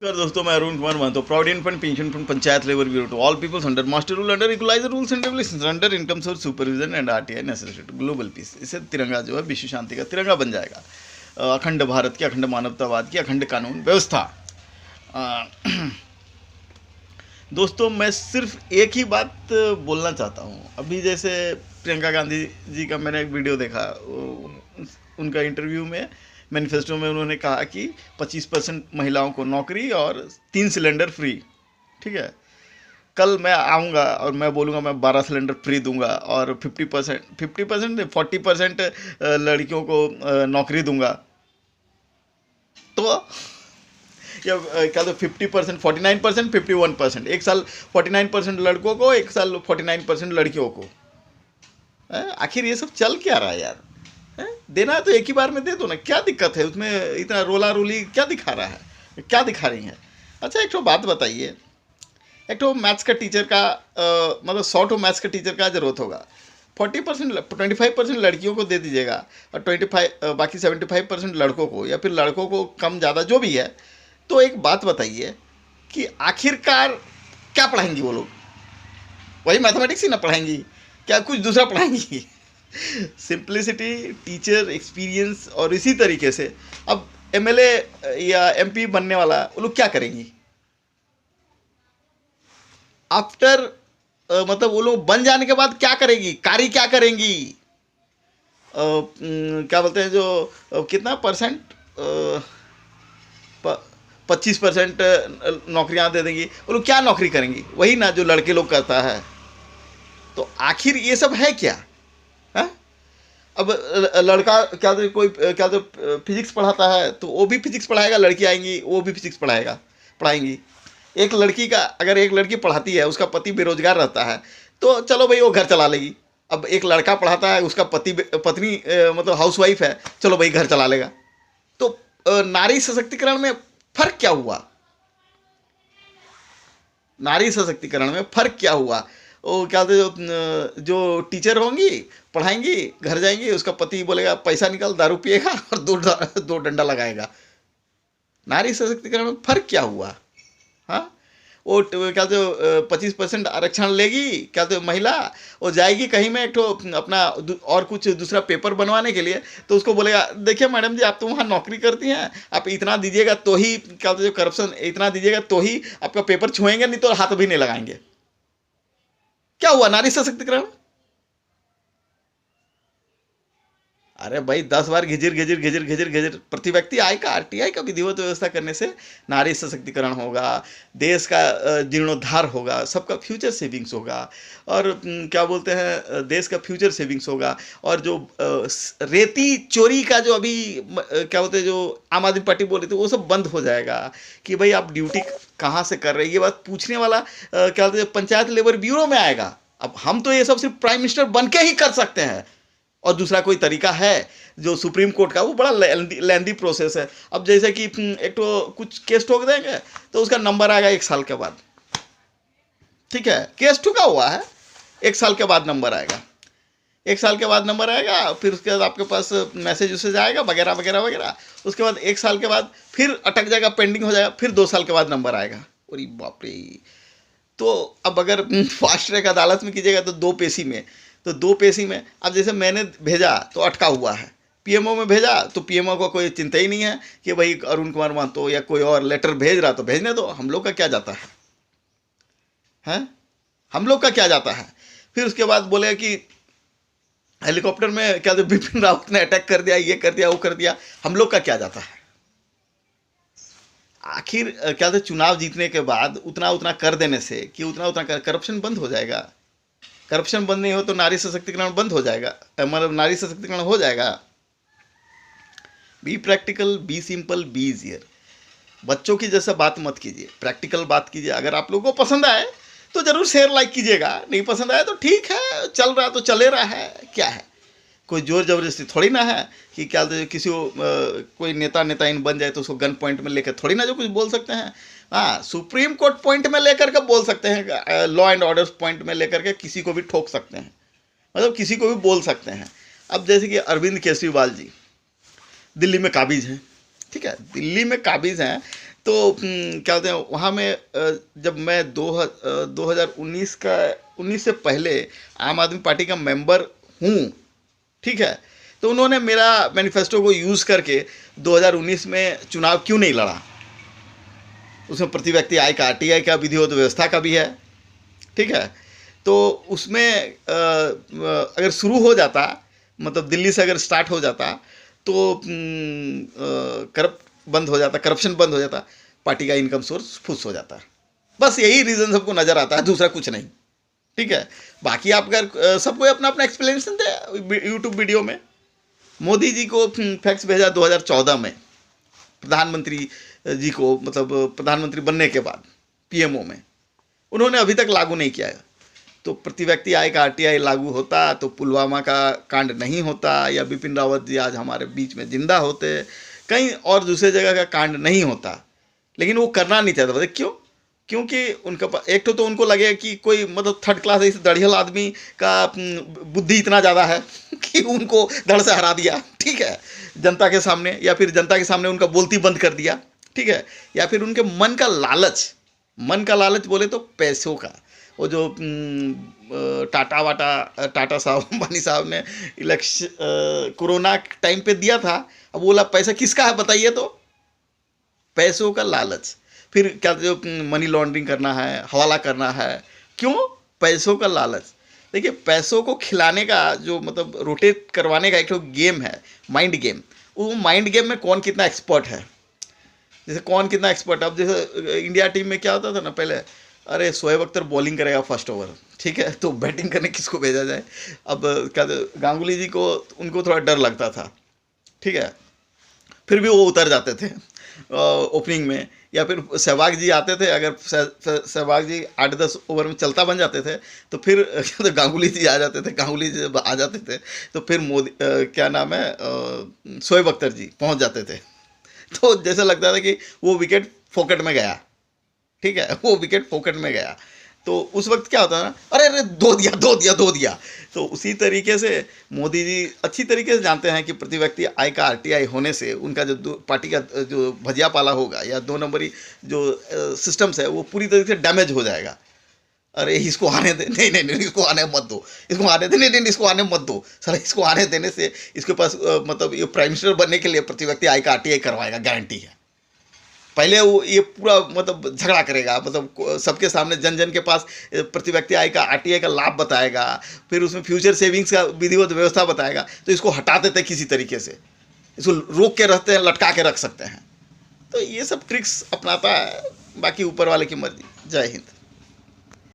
नमस्कार दोस्तों, मैं Arun Kumar Mahato, provident fund pension fund panchayat labour bureau to all peoples under master rule under equaliser rules and regulations under income source supervision and RTI necessity global peace. इससे तिरंगा जो है विश्व शांति का तिरंगा बन जाएगा। अखंड भारत की, अखंड मानवतावाद की, अखंड कानून व्यवस्था। दोस्तों, मैं सिर्फ एक ही बात बोलना चाहता हूँ। अभी जैसे प्रियंका गांधी जी का मैंने एक वीडियो देखा, उनका इंटरव्यू में मैनिफेस्टो में उन्होंने कहा कि 25% महिलाओं को नौकरी और 3 सिलेंडर फ्री। ठीक है, कल मैं आऊँगा और मैं बोलूँगा मैं 12 सिलेंडर फ्री दूंगा और 50% 40% लड़कियों को नौकरी दूंगा। तो या क्या तो 50%, 49%, 51%, एक साल 49% लड़कों को, एक साल 49% लड़कियों को। आखिर ये सब चल क्या रहा है यार? देना है तो एक ही बार में दे दो ना, क्या दिक्कत है उसमें? इतना रोला रोली क्या दिखा रहा है, क्या दिखा रही है? अच्छा, एक तो बात बताइए, एक तो मैथ्स का टीचर का मतलब 100 मैथ्स का टीचर का जरूरत होगा। 40% 25% लड़कियों को दे दीजिएगा और 25 बाकी 75% लड़कों को, या फिर लड़कों को कम ज़्यादा जो भी है। तो एक बात बताइए कि आखिरकार क्या पढ़ाएंगी वो लोग? वही मैथमेटिक्स ही ना पढ़ाएंगी? क्या कुछ दूसरा पढ़ाएंगी? Simplicity, teacher experience. और इसी तरीके से अब एमएलए या एमपी बनने वाला वो लोग क्या करेंगी आफ्टर, मतलब वो लोग बन जाने के बाद क्या करेंगी? कार्य क्या करेंगी? क्या बोलते हैं जो कितना परसेंट, 25% नौकरियां दे देंगी। वो लोग क्या नौकरी करेंगी? वही ना जो लड़के लोग करता है। तो आखिर ये सब है क्या? है? अब लड़का क्या तो कोई क्या तो फिजिक्स पढ़ाता है तो वो भी फिजिक्स पढ़ाएगा, लड़की आएंगी वो भी फिजिक्स पढ़ाएंगी। एक लड़की का, अगर एक लड़की पढ़ाती है, उसका पति बेरोजगार रहता है, तो चलो भाई वो घर चला लेगी। अब एक लड़का पढ़ाता है, उसका पत्नी मतलब हाउसवाइफ है, चलो भाई घर चला लेगा। तो नारी सशक्तिकरण में फर्क क्या हुआ? नारी सशक्तिकरण में फर्क क्या हुआ? वो क्या बोलते जो टीचर होंगी, पढ़ाएंगी, घर जाएंगी, उसका पति बोलेगा पैसा निकाल, दारू पिएगा और दो डंडा लगाएगा। नारी सशक्तिकरण में फर्क क्या हुआ? हाँ, वो क्या तो 25% आरक्षण लेगी, क्या तो महिला, वो जाएगी कहीं में एक तो अपना और कुछ दूसरा पेपर बनवाने के लिए, तो उसको बोलेगा देखिए मैडम जी, आप तो वहाँ नौकरी करती हैं, आप इतना दीजिएगा तो ही, क्या जो करप्शन, इतना दीजिएगा तो ही आपका पेपर छुएंगे, नहीं तो हाथ भी नहीं लगाएंगे। क्या हुआ नारी सशक्तिकरण? अरे भाई 10 बार घिजिर घिजिर घिजिर घिजिर घिजिर, प्रति व्यक्ति आय का आरटीआई का विधिवत व्यवस्था करने से नारी सशक्तिकरण होगा, देश का जीर्णोद्धार होगा, सबका फ्यूचर सेविंग्स होगा, और क्या बोलते हैं, देश का फ्यूचर सेविंग्स होगा। और जो रेती चोरी का जो अभी क्या बोलते हैं, जो आम आदमी पार्टी बोल रही थी, वो सब बंद हो जाएगा। कि भाई आप ड्यूटी कहाँ से कर रहे हैं, ये बात पूछने वाला क्या बोलते हैं, पंचायत लेबर ब्यूरो में आएगा। अब हम तो ये सब सिर्फ प्राइम मिनिस्टर बन के ही कर सकते हैं, और दूसरा कोई तरीका है जो सुप्रीम कोर्ट का, वो बड़ा लेंदी प्रोसेस है। अब जैसे कि एक तो कुछ केस ठोक देंगे तो उसका नंबर आएगा 1 साल के बाद। ठीक है, केस ठुका हुआ है, 1 साल के बाद नंबर आएगा। 1 साल के बाद नंबर आएगा, फिर उसके बाद आपके पास मैसेज उसेज आएगा वगैरह वगैरह वगैरह। उसके बाद 1 साल के बाद फिर अटक जाएगा, पेंडिंग हो जाएगा, फिर 2 साल के बाद नंबर आएगा। अरे बाप रे! तो अब अगर फास्ट ट्रैक अदालत में कीजिएगा तो 2 पेशी में, तो 2 पेशी में अब जैसे मैंने भेजा तो अटका हुआ है, पीएमओ में भेजा तो पीएमओ को कोई चिंता ही नहीं है कि भाई अरुण कुमार महतो या कोई और लेटर भेज रहा तो भेजने दो, हम लोग का क्या जाता है? हैं? हम लोग का क्या जाता है? फिर उसके बाद बोले कि हेलीकॉप्टर में क्या बिपिन रावत ने अटैक कर दिया, ये कर दिया, वो कर दिया, हम लोग का क्या जाता है? आखिर क्या था, चुनाव जीतने के बाद उतना उतना कर देने से कि उतना उतना करप्शन बंद हो जाएगा? करप्शन बंद नहीं हो तो नारी सशक्तिकरण बंद हो जाएगा, मतलब नारी सशक्तिकरण हो जाएगा। Be practical, be simple, be easier. बच्चों की जैसा बात मत कीजिए, प्रैक्टिकल बात कीजिए। अगर आप लोगों को पसंद आए तो जरूर शेयर लाइक कीजिएगा, नहीं पसंद आए तो ठीक है, चल रहा तो चले रहा है, क्या है? कोई जोर जबरदस्ती थोड़ी ना है कि क्या किसी को कोई नेता इन बन जाए तो उसको गन पॉइंट में लेकर थोड़ी ना जो कुछ बोल सकते हैं। हाँ, सुप्रीम कोर्ट पॉइंट में लेकर के बोल सकते हैं, लॉ एंड ऑर्डर पॉइंट में लेकर के किसी को भी ठोक सकते हैं, मतलब किसी को भी बोल सकते हैं। अब जैसे कि अरविंद केजरीवाल जी दिल्ली में काबिज हैं, ठीक है, दिल्ली में काबिज हैं, तो क्या बोलते हैं वहाँ में जब मैं 2019 का 19 से पहले आम आदमी पार्टी का मेंबर हूँ, ठीक है, तो उन्होंने मेरा मैनिफेस्टो को यूज़ करके 2019 में चुनाव क्यों नहीं लड़ा। उसमें प्रति व्यक्ति आय का आरटीआई का विधिवत व्यवस्था का भी है, ठीक है। तो उसमें अगर शुरू हो जाता, मतलब दिल्ली से अगर स्टार्ट हो जाता तो बंद हो जाता, करप्शन बंद हो जाता, पार्टी का इनकम सोर्स फुस हो जाता। बस यही रीज़न सबको नज़र आता है, दूसरा कुछ नहीं, ठीक है। बाकी आप अगर सबको अपना अपना एक्सप्लेनेशन दे यूट्यूब वीडियो में। मोदी जी को फैक्स भेजा 2014 में प्रधानमंत्री जी को, मतलब प्रधानमंत्री बनने के बाद पीएमओ में, उन्होंने अभी तक लागू नहीं किया है। तो प्रति व्यक्ति आय का आरटीआई लागू होता तो पुलवामा का कांड नहीं होता, या बिपिन रावत जी आज हमारे बीच में जिंदा होते, कहीं और दूसरे जगह का कांड नहीं होता। लेकिन वो करना नहीं चाहता। क्यों? क्योंकि उनका एक तो उनको लगे कि कोई मतलब थर्ड क्लास इस दढ़ियल आदमी का बुद्धि इतना ज़्यादा है कि उनको धड़ से हरा दिया, ठीक है, जनता के सामने, या फिर जनता के सामने उनका बोलती बंद कर दिया, ठीक है, या फिर उनके मन का लालच बोले तो पैसों का। वो जो टाटा साहब अंबानी साहब ने इलेक्शन कोरोना टाइम पे दिया था, अब बोला पैसा किसका है बताइए, तो पैसों का लालच। फिर क्या जो मनी लॉन्ड्रिंग करना है, हवाला करना है, क्यों? पैसों का लालच। देखिए, पैसों को खिलाने का जो मतलब रोटेट करवाने का एक तो गेम है, माइंड गेम। वो माइंड गेम में कौन कितना एक्सपर्ट है, जैसे कौन कितना एक्सपर्ट। अब जैसे इंडिया टीम में क्या होता था ना पहले, अरे शोएब अख्तर बॉलिंग करेगा फर्स्ट ओवर, ठीक है, तो बैटिंग करने किसको भेजा जाए। अब क्या गांगुली जी को, उनको थोड़ा डर लगता था, ठीक है, फिर भी वो उतर जाते थे ओपनिंग में। या फिर सहवाग जी आते थे, अगर सहवाग जी 8-10 ओवर में चलता बन जाते थे तो फिर तो गांगुली जी आ जाते थे। गांगुली जी जब आ जाते थे तो फिर मोदी क्या नाम है शोएब अख्तर जी पहुंच जाते थे। तो जैसे लगता था कि वो विकेट फोकट में गया, ठीक है, वो विकेट फोकट में गया। तो उस वक्त क्या होता है ना, अरे अरे दो दिया। तो उसी तरीके से मोदी जी अच्छी तरीके से जानते हैं कि प्रति व्यक्ति आय का आरटीआई होने से उनका जो पार्टी का जो भजिया पाला होगा या 2 नंबरी जो सिस्टम्स है वो पूरी तरीके से डैमेज हो जाएगा। अरे इसको आने दे, नहीं इसको आने मत दो, इसको आने दे, नहीं इसको आने मत दो, सर इसको आने देने से इसके पास मतलब ये प्राइम मिनिस्टर बनने के लिए प्रति व्यक्ति आय का आरटीआई करवाएगा, गारंटी है। पहले वो ये पूरा मतलब झगड़ा करेगा, मतलब सबके सामने जन के पास प्रति व्यक्ति आय का आरटीआई का लाभ बताएगा, फिर उसमें फ्यूचर सेविंग्स का विधिवत व्यवस्था बताएगा। तो इसको हटा देते किसी तरीके से, इसको रोक के रखते हैं, लटका के रख सकते हैं। तो ये सब ट्रिक्स अपनाता है, बाकी ऊपर वाले की मर्जी। जय हिंद।